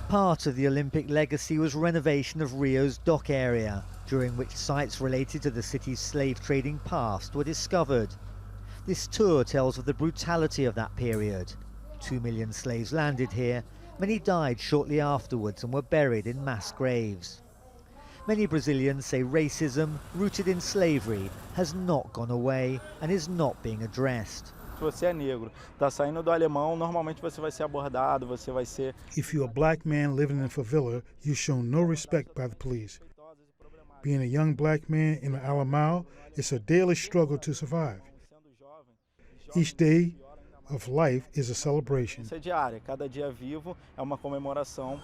Part of the Olympic legacy was renovation of Rio's dock area, during which sites related to the city's slave trading past were discovered. This tour tells of the brutality of that period. 2 million slaves landed here. Many died shortly afterwards and were buried in mass graves. Many Brazilians say racism, rooted in slavery, has not gone away and is not being addressed. Se você é negro, está saindo do alemão, normalmente você vai ser abordado, você vai ser... If you're a black man living in a favela, you're shown no respect by the police. Being a young black man in the ALAMAO, it's a daily struggle to survive. Each day of life is a celebration. Isso é diária, cada dia vivo é uma comemoração.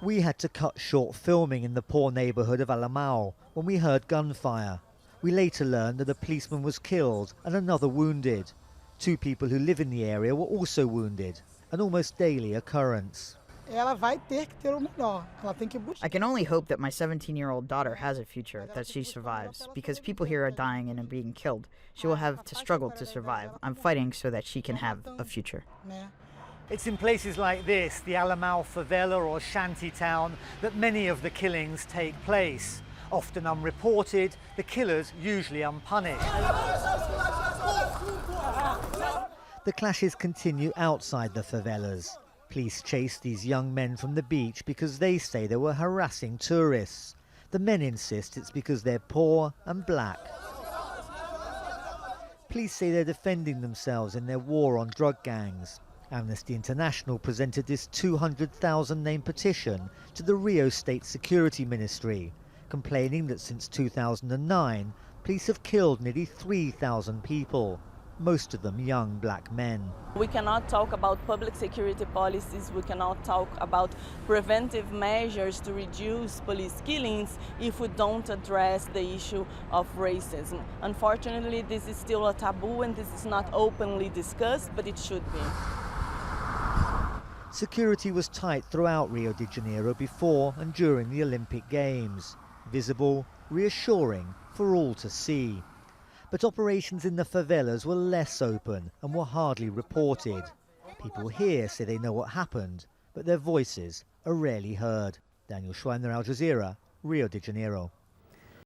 We had to cut short filming in the poor neighbourhood of ALAMAO when we heard gunfire. We later learned that a policeman was killed and another wounded. 2 people who live in the area were also wounded, an almost daily occurrence. I can only hope that my 17-year-old daughter has a future, that she survives, because people here are dying and are being killed. She will have to struggle to survive. I'm fighting so that she can have a future. It's in places like this, the ALAMAO favela or shanty town, that many of the killings take place. Often unreported, the killers usually unpunished. The clashes continue outside the favelas. Police chase these young men from the beach because they say they were harassing tourists. The men insist it's because they're poor and black. Police say they're defending themselves in their war on drug gangs. Amnesty International presented this 200,000 name petition to the Rio State Security Ministry, complaining that since 2009, police have killed nearly 3,000 people, most of them young black men. We cannot talk about public security policies, we cannot talk about preventive measures to reduce police killings if we don't address the issue of racism. Unfortunately, this is still a taboo and this is not openly discussed, but it should be. Security was tight throughout Rio de Janeiro before and during the Olympic Games. Visible, reassuring for all to see. But operations in the favelas were less open and were hardly reported. People here say they know what happened, but their voices are rarely heard. Schweimler, Jazeera, Rio de Janeiro.